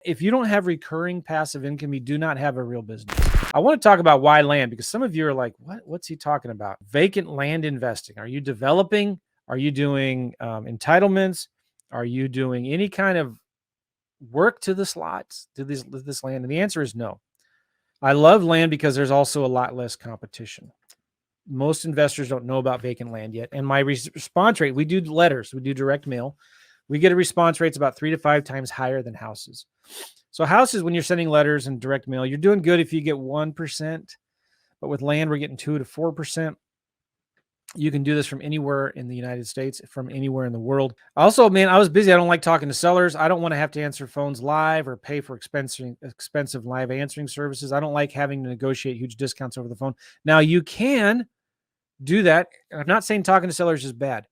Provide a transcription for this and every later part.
If you don't have recurring passive income, you do not have a real business. I want to talk about why land, because some of you are like, what's he talking about? Vacant land investing. Are you developing? Are you doing entitlements? Are you doing any kind of work to the lots, to this land? And the answer is no. I love land because there's also a lot less competition. Most investors don't know about vacant land yet. And my response rate, we do letters, we do direct mail. We get a response rate's about 3 to 5 times higher than houses. So houses, when you're sending letters and direct mail, you're doing good if you get 1%. But with land, we're getting 2 to 4%. You can do this from anywhere in the United States, from anywhere in the world. Also, man, I was busy. I don't like talking to sellers. I don't want to have to answer phones live or pay for expensive live answering services. I don't like having to negotiate huge discounts over the phone. Now, you can do that. I'm not saying talking to sellers is bad,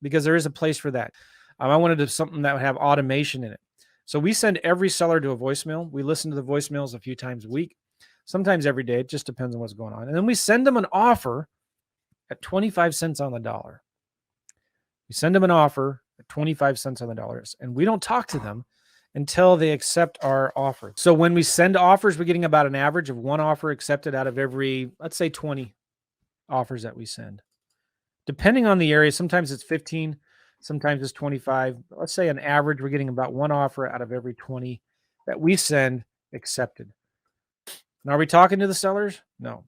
because there is a place for that. I wanted to do something that would have automation in it. So we send every seller to a voicemail. We listen to the voicemails a few times a week, sometimes every day. It just depends on what's going on. And then we send them an offer at 25 cents on the dollar. We send them an offer at 25 cents on the dollars, and we don't talk to them until they accept our offer. So when we send offers, we're getting about an average of 1 offer accepted out of every, let's say, 20 offers that we send. Depending on the area, sometimes it's 15, sometimes it's 25. Let's say an average, we're getting about 1 offer out of every 20 that we send accepted. Now, are we talking to the sellers? No.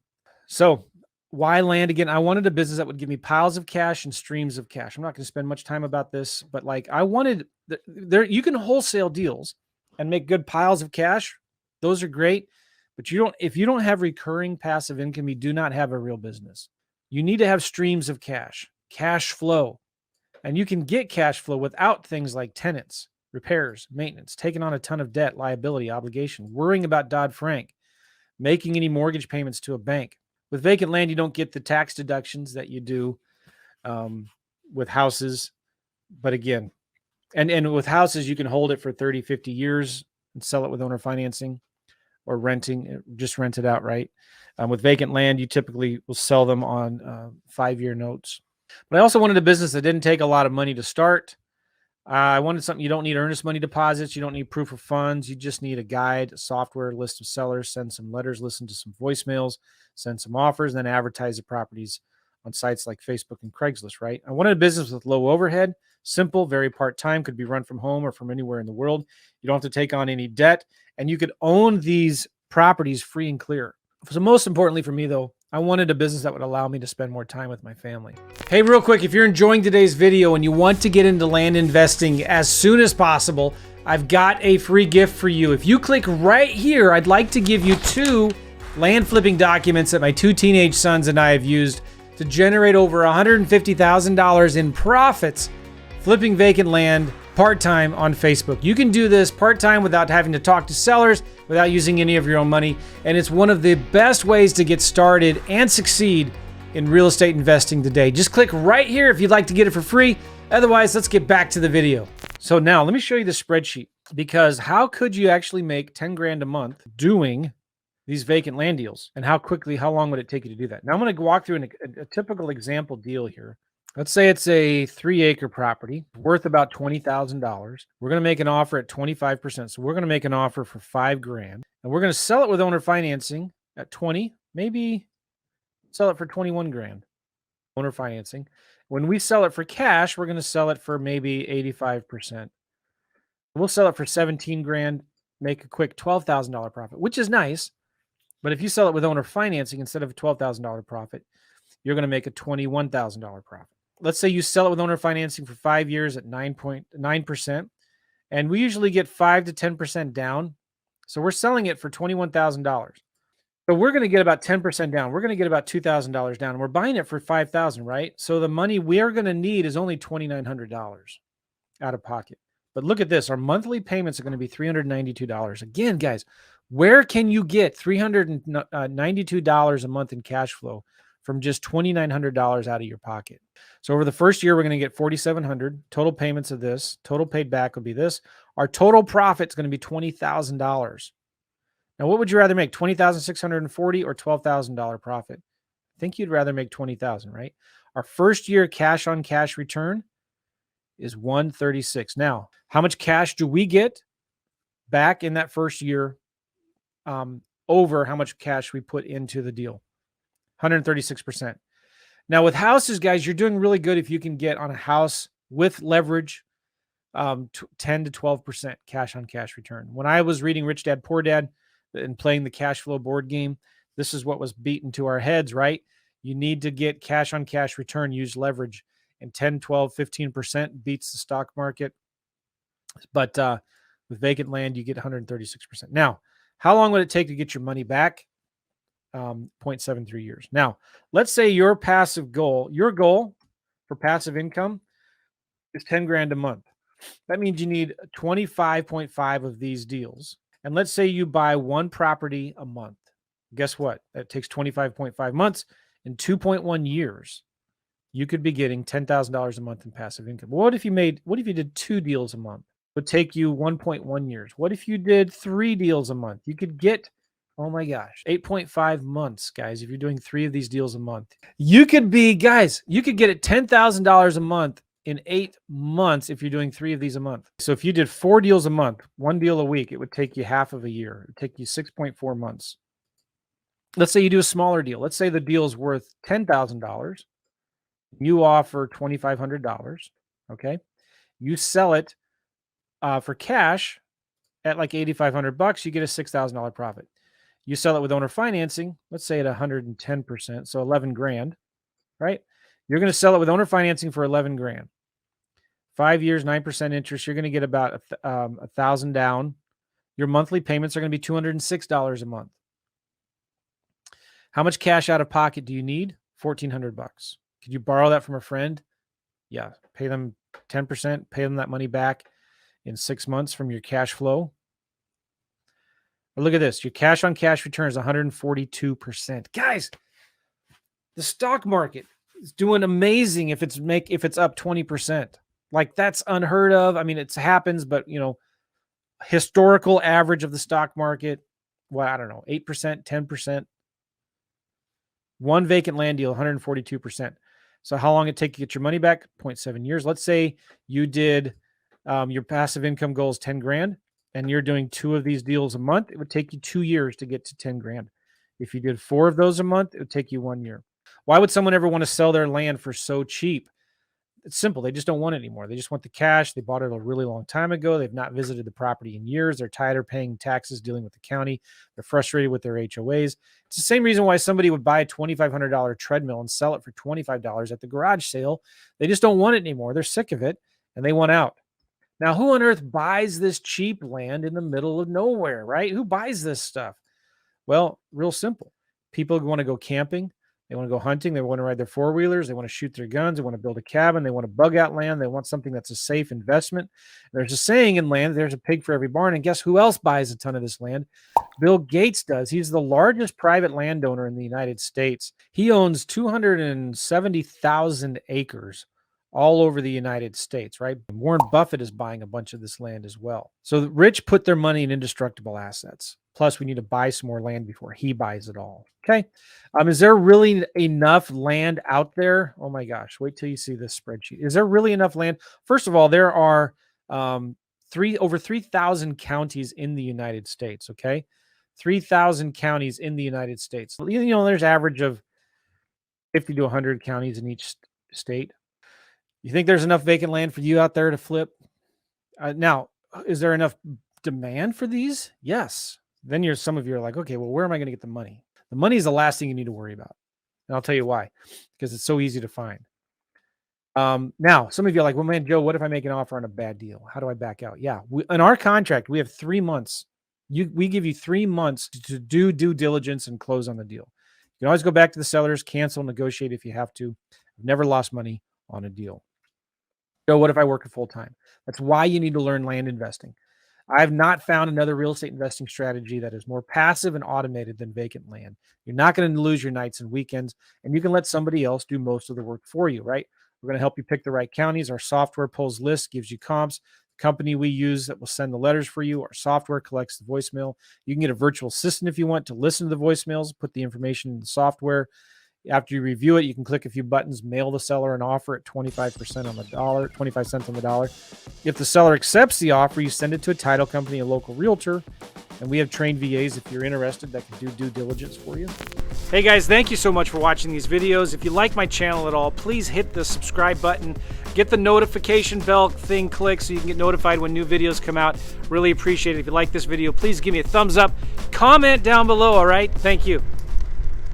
So why land again? I wanted a business that would give me piles of cash and streams of cash. I'm not going to spend much time about this, but like I wanted there, you can wholesale deals and make good piles of cash. Those are great, but if you don't have recurring passive income, you do not have a real business. You need to have streams of cash flow. And you can get cash flow without things like tenants, repairs, maintenance, taking on a ton of debt, liability, obligation, worrying about Dodd-Frank, making any mortgage payments to a bank. With vacant land, you don't get the tax deductions that you do with houses. But again, and with houses, you can hold it for 30, 50 years and sell it with owner financing or renting, just rent it outright. With vacant land, you typically will sell them on 5-year notes. But I also wanted a business that didn't take a lot of money to start. I wanted something you don't need earnest money deposits. You don't need proof of funds. You just need a guide, a software, list of sellers, send some letters, listen to some voicemails, send some offers, and then advertise the properties on sites like Facebook and Craigslist, right? I wanted a business with low overhead, simple, very part-time, could be run from home or from anywhere in the world. You don't have to take on any debt, and you could own these properties free and clear. So most importantly for me, though, I wanted a business that would allow me to spend more time with my family. Hey, real quick, if you're enjoying today's video and you want to get into land investing as soon as possible, I've got a free gift for you. If you click right here, I'd like to give you 2 land flipping documents that my 2 teenage sons and I have used to generate over $150,000 in profits flipping vacant land part-time on Facebook. You can do this part-time without having to talk to sellers, without using any of your own money, and it's one of the best ways to get started and succeed in real estate investing today. Just click right here if you'd like to get it for free. Otherwise, let's get back to the video. So now let me show you the spreadsheet, because how could you actually make 10 grand a month doing these vacant land deals, and how long would it take you to do that? Now I'm going to walk through a typical example deal here. Let's say it's a 3-acre property worth about $20,000. We're going to make an offer at 25%. So we're going to make an offer for $5 grand, and we're going to sell it with owner financing at 20, maybe sell it for 21 grand. Owner financing. When we sell it for cash, we're going to sell it for maybe 85%. We'll sell it for 17 grand, make a quick $12,000 profit, which is nice. But if you sell it with owner financing instead of a $12,000 profit, you're going to make a $21,000 profit. Let's say you sell it with owner financing for 5 years at 9.9%, and we usually get 5 to 10% down. So we're selling it for $21,000. So we're going to get about 10% down. We're going to get about $2,000 down, and we're buying it for $5,000, right? So the money we are going to need is only $2,900 out of pocket. But look at this. Our monthly payments are going to be $392. Again, guys, where can you get $392 a month in cash flow from just $2,900 out of your pocket? So over the first year, we're going to get $4,700 total payments of this. Total paid back would be this. Our total profit is going to be $20,000. Now, what would you rather make, $20,640 or $12,000 profit? I think you'd rather make $20,000, right? Our first year cash on cash return is $136. Now, how much cash do we get? back in that first year, over how much cash we put into the deal. 136%. Now with houses, guys, you're doing really good if you can get on a house with leverage, 10 to 12% cash on cash return. When I was reading Rich Dad Poor Dad and playing the cash flow board game, this is what was beaten to our heads, right? You need to get cash on cash return, use leverage, and 10, 12, 15% beats the stock market. But with vacant land, you get 136%. Now, how long would it take to get your money back? 0.73 years. Now, let's say your goal for passive income is 10 grand a month. That means you need 25.5 of these deals. And let's say you buy one property a month. Guess what? That takes 25.5 months and 2.1 years. You could be getting $10,000 a month in passive income. What if you did 2 deals a month? It would take you 1.1 years. What if you did 3 deals a month? You could get, oh my gosh, 8.5 months, guys. If you're doing 3 of these deals a month, you could get it $10,000 a month in 8 months if you're doing 3 of these a month. So if you did 4 deals a month, 1 deal a week, it would take you half of a year. It would take you 6.4 months. Let's say you do a smaller deal. Let's say the deal is worth $10,000. You offer $2,500. Okay. You sell it for cash at like $8,500. You get a $6,000 profit. You sell it with owner financing, let's say at 110%, so 11 grand, right? You're going to sell it with owner financing for 11 grand. 5 years, 9% interest. You're going to get about $1,000 down. Your monthly payments are going to be $206 a month. How much cash out of pocket do you need? $1,400. Could you borrow that from a friend? Yeah. Pay them 10%, pay them that money back in 6 months from your cash flow. But look at this. Your cash on cash return is 142%. Guys, the stock market is doing amazing if it's up 20%. Like, that's unheard of. I mean, it happens, but historical average of the stock market, well, I don't know, 8%, 10%. One vacant land deal, 142%. So how long it take to get your money back? 0.7 years. Let's say you did your passive income goal is 10 grand and you're doing 2 of these deals a month. It would take you 2 years to get to 10 grand. If you did 4 of those a month, it would take you 1 year. Why would someone ever want to sell their land for so cheap? It's simple. They just don't want it anymore. They just want the cash. They bought it a really long time ago. They've not visited the property in years. They're tired of paying taxes, dealing with the county. They're frustrated with their HOAs. It's the same reason why somebody would buy a $2,500 treadmill and sell it for $25 at the garage sale. They just don't want it anymore. They're sick of it and they want out. Now, who on earth buys this cheap land in the middle of nowhere, right? Who buys this stuff? Well, real simple. People want to go camping. They want to go hunting. They want to ride their 4-wheelers. They want to shoot their guns. They want to build a cabin. They want to bug out land. They want something that's a safe investment. There's a saying in land, there's a pig for every barn. And guess who else buys a ton of this land? Bill Gates does. He's the largest private landowner in the United States. He owns 270,000 acres all over the United States, right? Warren Buffett is buying a bunch of this land as well. So the rich put their money in indestructible assets. Plus, we need to buy some more land before he buys it all. Okay. Is there really enough land out there? Oh my gosh. Wait till you see this spreadsheet. Is there really enough land? First of all, there are over 3,000 counties in the United States. Okay. 3,000 counties in the United States. There's average of 50 to 100 counties in each state. You think there's enough vacant land for you out there to flip? Now, is there enough demand for these? Yes. Then some of you are like, okay, well, where am I going to get the money? The money is the last thing you need to worry about. And I'll tell you why, because it's so easy to find. Now, some of you are like, well, man, Joe, what if I make an offer on a bad deal? How do I back out? Yeah. In our contract, we have 3 months. We give you 3 months to do due diligence and close on the deal. You can always go back to the sellers, cancel, negotiate if you have to. I've never lost money on a deal. Joe, what if I work full time? That's why you need to learn land investing. I've not found another real estate investing strategy that is more passive and automated than vacant land. You're not going to lose your nights and weekends, and you can let somebody else do most of the work for you, right? We're going to help you pick the right counties. Our software pulls lists, gives you comps. The company we use that will send the letters for you. Our software collects the voicemail. You can get a virtual assistant if you want to listen to the voicemails, put the information in the software. After you review it, you can click a few buttons, mail the seller an offer at 25% on the dollar, 25 cents on the dollar. If the seller accepts the offer, you send it to a title company, a local realtor, and we have trained VAs if you're interested that can do due diligence for you. Hey guys, thank you so much for watching these videos. If you like my channel at all, please hit the subscribe button. Get the notification bell thing clicked so you can get notified when new videos come out. Really appreciate it. If you like this video, please give me a thumbs up. Comment down below, all right? Thank you.